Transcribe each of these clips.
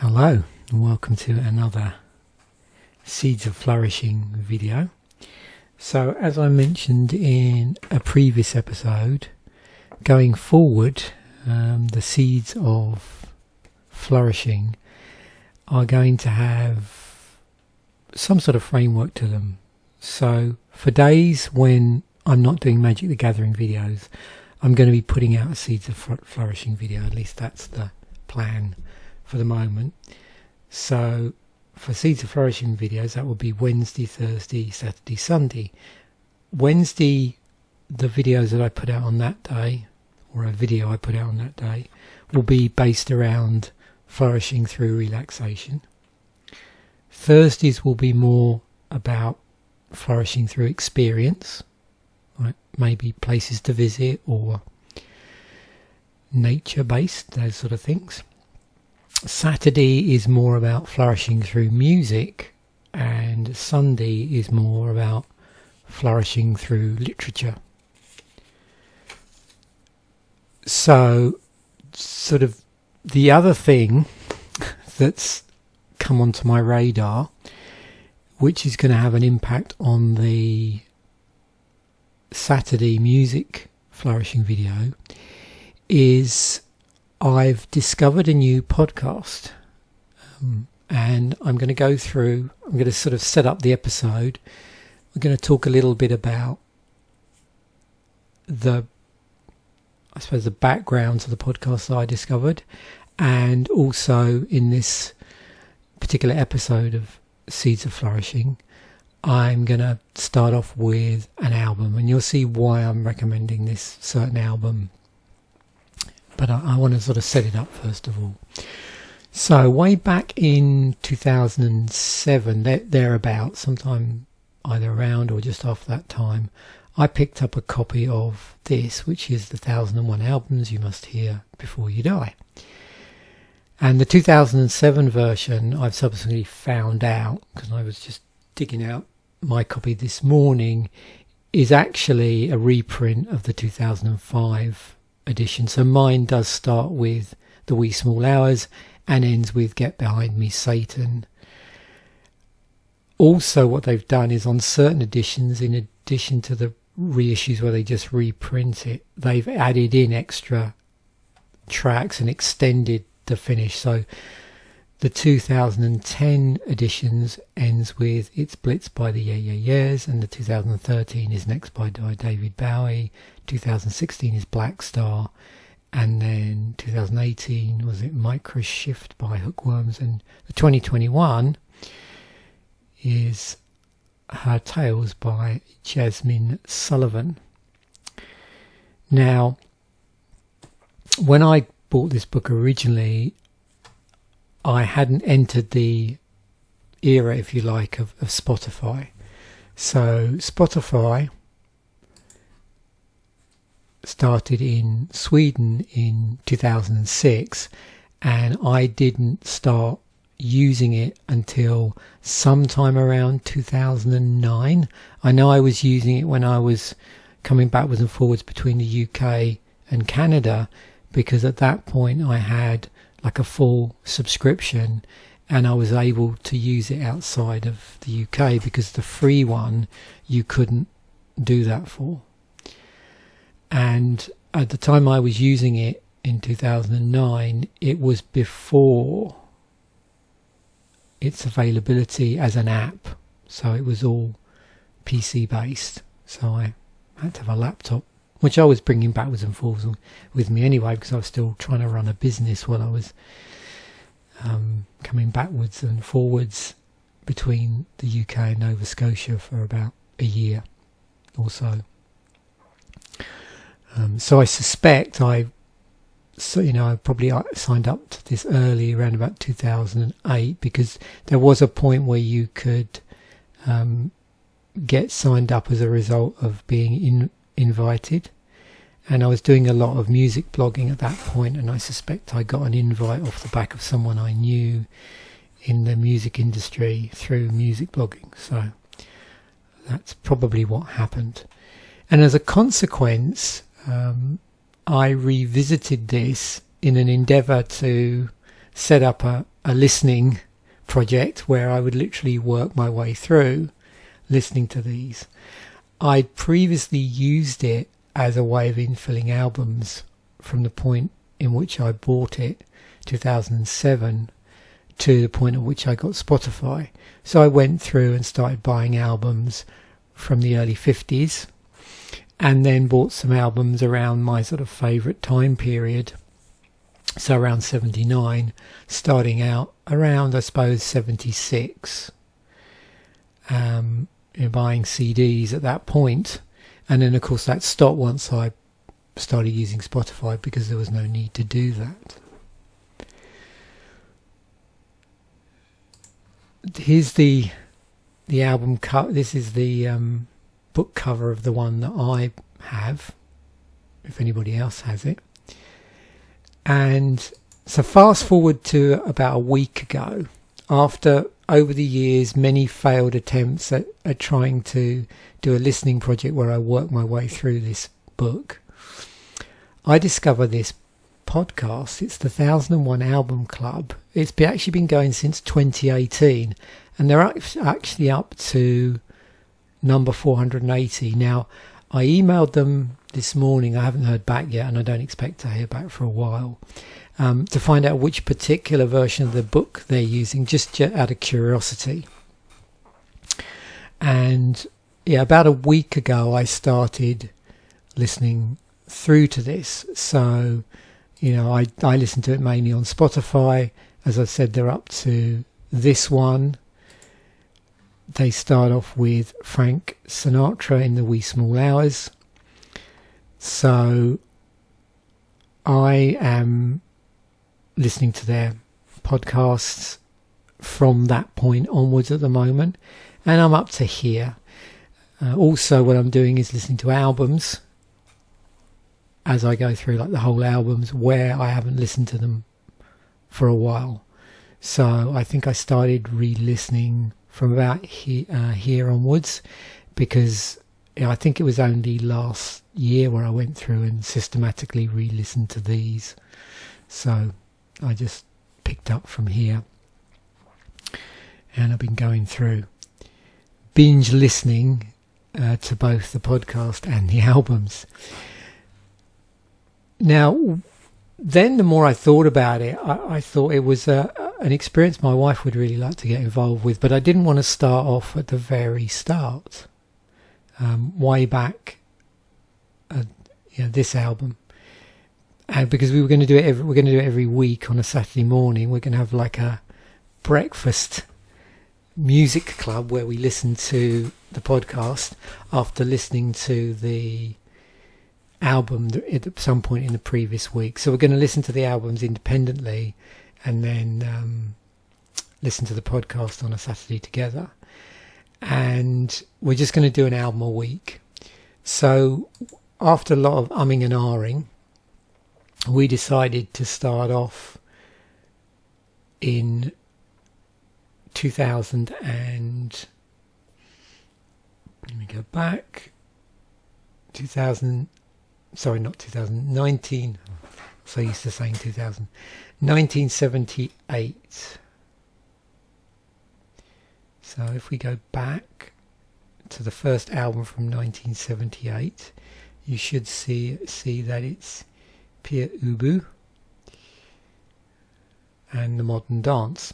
Hello and welcome to another Seeds of Flourishing video. So as I mentioned in a previous episode, going forward the Seeds of Flourishing are going to have some sort of framework to them. So for days when I'm not doing Magic the Gathering videos, I'm going to be putting out a Seeds of Flourishing video. At least that's the plan for the moment. So for Seeds of Flourishing videos, that will be Wednesday, Thursday, Saturday, Sunday. Wednesday, the videos that I put out on that day, or a video I put out on that day, will be based around flourishing through relaxation. Thursdays will be more about flourishing through experience, right? Maybe places to visit or nature based, those sort of things. Saturday is more about flourishing through music, and Sunday is more about flourishing through literature. So sort of the other thing that's come onto my radar, which is going to have an impact on the Saturday music flourishing video, is I've discovered a new podcast, and I'm going to sort of set up the episode. We're going to talk a little bit about the background to the podcast that I discovered, and also in this particular episode of Seeds of Flourishing, I'm going to start off with an album, and you'll see why I'm recommending this certain album. But I want to sort of set it up first of all. So way back in 2007, thereabout, sometime either around or just after that time, I picked up a copy of this, which is the 1001 Albums You Must Hear Before You Die. And the 2007 version I've subsequently found out, because I was just digging out my copy this morning, is actually a reprint of the 2005 edition. So mine does start with The Wee Small Hours and ends with Get Behind Me, Satan. Also what they've done is on certain editions, in addition to the reissues where they just reprint it, they've added in extra tracks and extended the finish. So the 2010 editions ends with It's Blitz by the Yeah Yeah Yeahs, and the 2013 is Next by David Bowie, 2016 is Black Star, and then 2018 was it Micro Shift by Hookworms, and the 2021 is Her Tales by Jasmine Sullivan. Now, when I bought this book originally, I hadn't entered the era, if you like, of Spotify. So Spotify started in Sweden in 2006, and I didn't start using it until sometime around 2009. I know I was using it when I was coming backwards and forwards between the UK and Canada, because at that point I had like a full subscription and I was able to use it outside of the UK, because the free one you couldn't do that for. And at the time I was using it in 2009, it was before its availability as an app, so it was all PC based. So I had to have a laptop, which I was bringing backwards and forwards with me anyway, because I was still trying to run a business while I was coming backwards and forwards between the UK and Nova Scotia for about a year or so. So I suspect I probably signed up to this early, around about 2008, because there was a point where you could get signed up as a result of being invited. And I was doing a lot of music blogging at that point, and I suspect I got an invite off the back of someone I knew in the music industry through music blogging. So that's probably what happened. And as a consequence, I revisited this in an endeavour to set up a a listening project where I would literally work my way through listening to these. I'd previously used it as a way of infilling albums from the point in which I bought it, 2007, to the point at which I got Spotify. So I went through and started buying albums from the early 50s, and then bought some albums around my sort of favourite time period, so around 79, starting out around, I suppose, 76, buying CDs at that point. And then of course that stopped once I started using Spotify, because there was no need to do that. Here's the album cover. This is the book cover of the one that I have, if anybody else has it. And so fast forward to about a week ago, after over the years many failed attempts at trying to do a listening project where I work my way through this book, I discovered this podcast. It's the 1001 Album Club. It's actually been going since 2018, and they're actually up to number 480. Now, I emailed them this morning. I haven't heard back yet, and I don't expect to hear back for a while, to find out which particular version of the book they're using, just out of curiosity. And yeah, about a week ago I started listening through to this. So, I listen to it mainly on Spotify. As I said, they're up to this one. They start off with Frank Sinatra in the Wee Small Hours. So I am listening to their podcasts from that point onwards at the moment, and I'm up to here. Also, what I'm doing is listening to albums as I go through, like the whole albums where I haven't listened to them for a while. So I think I started re-listening from about here onwards, because I think it was only last year where I went through and systematically re-listened to these. So I just picked up from here, and I've been going through binge listening to both the podcast and the albums. Now, then the more I thought about it, I thought it was an experience my wife would really like to get involved with, but I didn't want to start off at the very start, way back, this album, and because we were going to do it, we're going to do it every week on a Saturday morning. We're going to have like a breakfast music club where we listen to the podcast after listening to the album at some point in the previous week. So we're going to listen to the albums independently, and then listen to the podcast on a Saturday together. And we're just going to do an album a week. So after a lot of umming and ahhing, we decided to start off in 2000 and... Let me go back. 19... So used to saying 2000. 1978. So if we go back to the first album from 1978, you should see that it's Pere Ubu and The Modern Dance.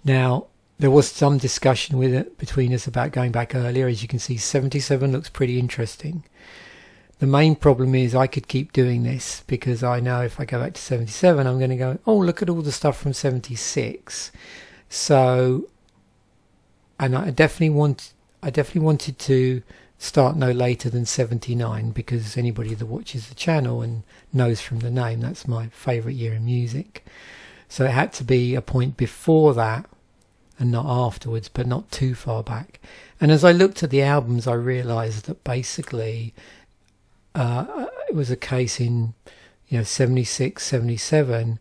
Now, there was some discussion with it between us about going back earlier. As you can see, 77 looks pretty interesting. The main problem is I could keep doing this, because I know if I go back to 77, I'm going to go, oh, look at all the stuff from 76. So, and I definitely wanted to start no later than 79, because anybody that watches the channel and knows from the name, that's my favourite year in music. So it had to be a point before that and not afterwards, but not too far back. And as I looked at the albums, I realised that basically it was a case in 76, 77.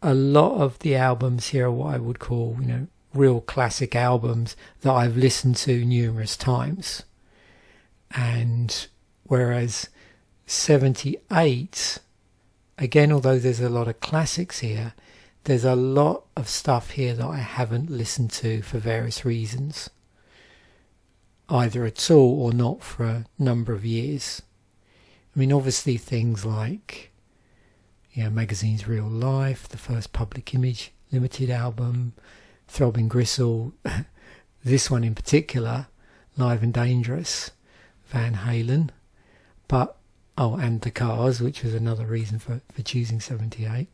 A lot of the albums here are what I would call real classic albums that I've listened to numerous times. And whereas 78 again, although there's a lot of classics here, there's a lot of stuff here that I haven't listened to for various reasons, either at all or not for a number of years. I mean, obviously things like, Magazine's Real Life, the first Public Image Limited album, Throbbing Gristle, this one in particular, Live and Dangerous, Van Halen, and The Cars, which was another reason for choosing 78,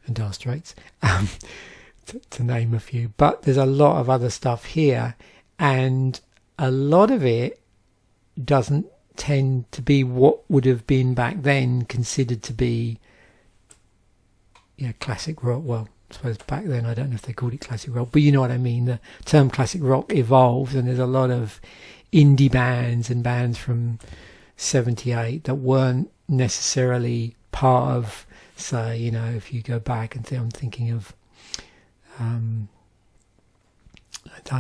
and Dire Straits, to name a few. But there's a lot of other stuff here, and a lot of it doesn't tend to be what would have been back then considered to be classic rock. Well, I suppose back then, I don't know if they called it classic rock, but you know what I mean. The term classic rock evolved, and there's a lot of indie bands and bands from 78 that weren't necessarily part of, say, if you go back and I'm thinking of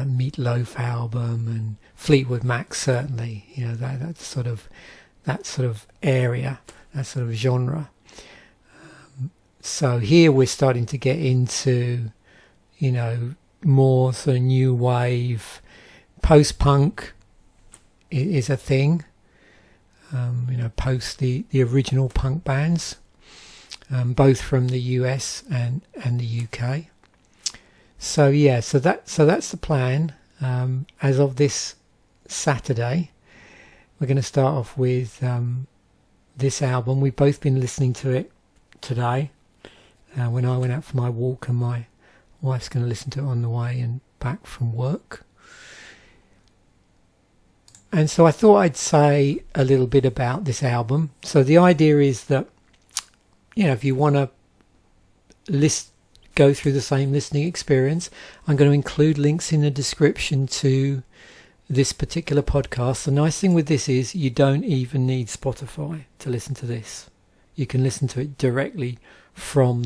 Meat Loaf album and Fleetwood Mac, certainly, that sort of area, that sort of genre. So here we're starting to get into, more sort of new wave, post-punk is a thing. Post the original punk bands, both from the US and the UK. So that's the plan. As of this Saturday, we're going to start off with this album. We've both been listening to it today when I went out for my walk, and my wife's going to listen to it on the way and back from work. And so I thought I'd say a little bit about this album. So the idea is that, if you want to go through the same listening experience, I'm going to include links in the description to this particular podcast. The nice thing with this is you don't even need Spotify to listen to this. You can listen to it directly from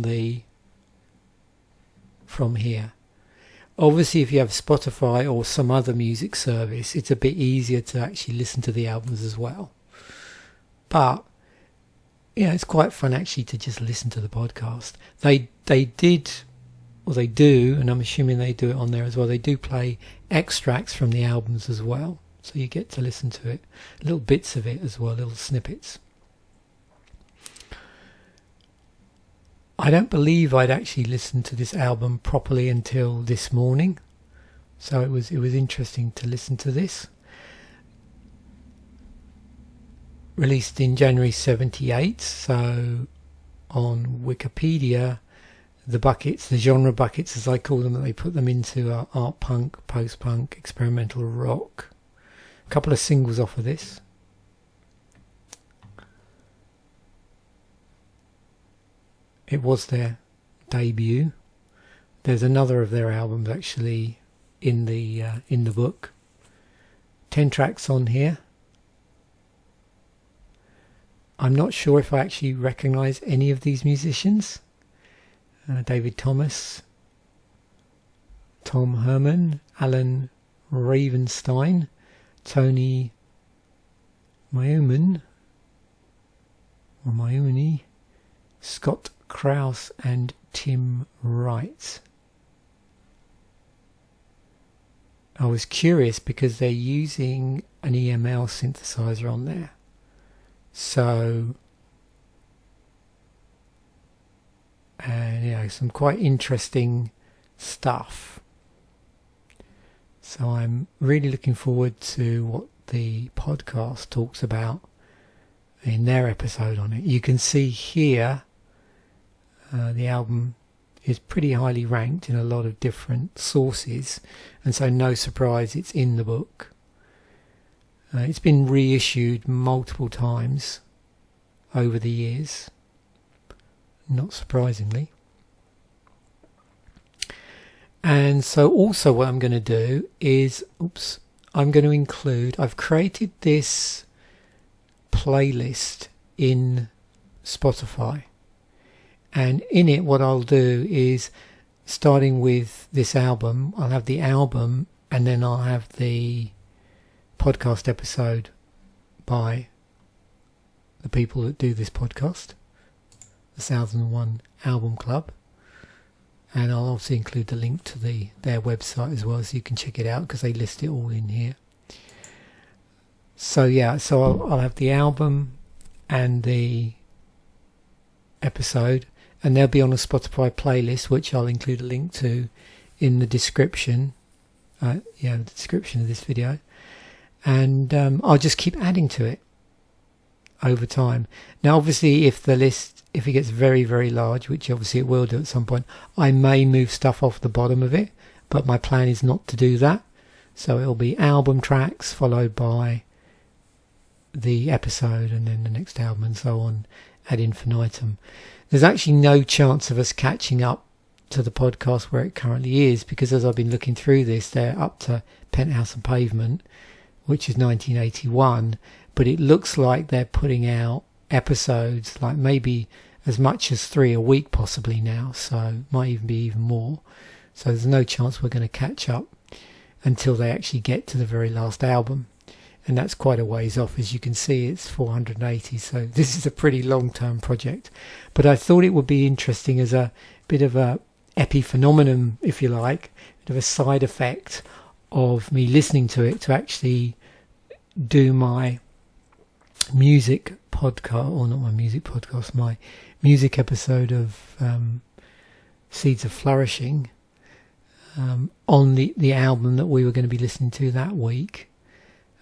here. Obviously, if you have Spotify or some other music service, it's a bit easier to actually listen to the albums as well. But, it's quite fun actually to just listen to the podcast. They do, and I'm assuming they do it on there as well, they do play extracts from the albums as well. So you get to listen to it, little bits of it as well, little snippets. I don't believe I'd actually listened to this album properly until this morning, so it was interesting to listen to this. Released in January 78, so on Wikipedia, the genre buckets as I call them, that they put them into are art punk, post-punk, experimental rock. A couple of singles off of this. It was their debut. There's another of their albums actually in the book. 10 tracks on here. I'm not sure if I actually recognise any of these musicians. David Thomas, Tom Herman, Alan Ravenstein, Tony Iommi, Scott Krause and Tim Wright. I was curious because they're using an EML synthesizer on there. So, and some quite interesting stuff. So I'm really looking forward to what the podcast talks about in their episode on it. You can see here the album is pretty highly ranked in a lot of different sources, and so no surprise it's in the book. It's been reissued multiple times over the years, not surprisingly. And so also what I'm going to do is, I'm going to include, I've created this playlist in Spotify. And in it, what I'll do is, starting with this album, I'll have the album, and then I'll have the podcast episode by the people that do this podcast. 1001 Album Club, and I'll also include the link to their website as well, so you can check it out because they list it all in here. So yeah, so I'll have the album and the episode, and they'll be on a Spotify playlist, which I'll include a link to in the description. The description of this video, and I'll just keep adding to it over time. Now, obviously, if it gets very, very large, which obviously it will do at some point, I may move stuff off the bottom of it, but my plan is not to do that. So it'll be album tracks followed by the episode and then the next album and so on ad infinitum. There's actually no chance of us catching up to the podcast where it currently is, because as I've been looking through this, they're up to Penthouse and Pavement, which is 1981, but it looks like they're putting out episodes like maybe as much as 3 a week possibly now, so might even be even more. So there's no chance we're going to catch up until they actually get to the very last album, and that's quite a ways off. As you can see, it's 480, so this is a pretty long-term project, but I thought it would be interesting as a bit of a epiphenomenon, if you like, a bit of a side effect of me listening to it, to actually do my music podcast, or not my music podcast, my music episode of Seeds of Flourishing on the album that we were going to be listening to that week,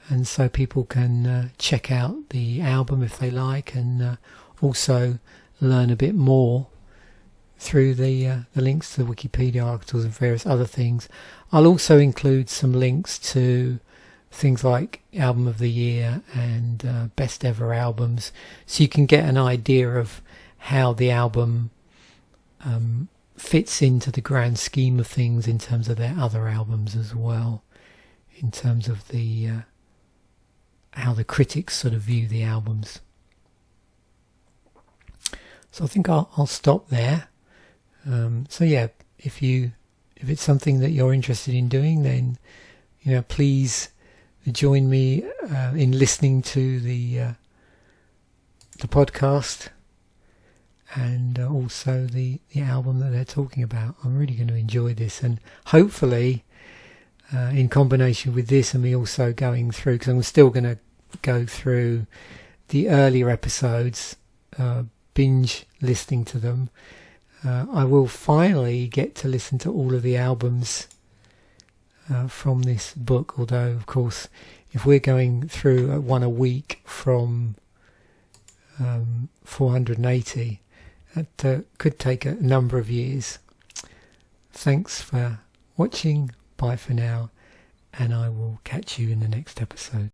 and so people can check out the album if they like, and also learn a bit more through the links to the Wikipedia articles and various other things. I'll also include some links to things like Album of the Year and Best Ever Albums, so you can get an idea of how the album fits into the grand scheme of things in terms of their other albums as well, in terms of the how the critics sort of view the albums. So I think I'll stop there. So yeah, if it's something that you're interested in doing, then please join me in listening to the podcast and also the album that they're talking about. I'm really going to enjoy this, and hopefully in combination with this and me also going through, because I'm still going to go through the earlier episodes, binge listening to them, I will finally get to listen to all of the albums from this book, although of course if we're going through one a week from 480, that could take a number of years. Thanks for watching, bye for now, and I will catch you in the next episode.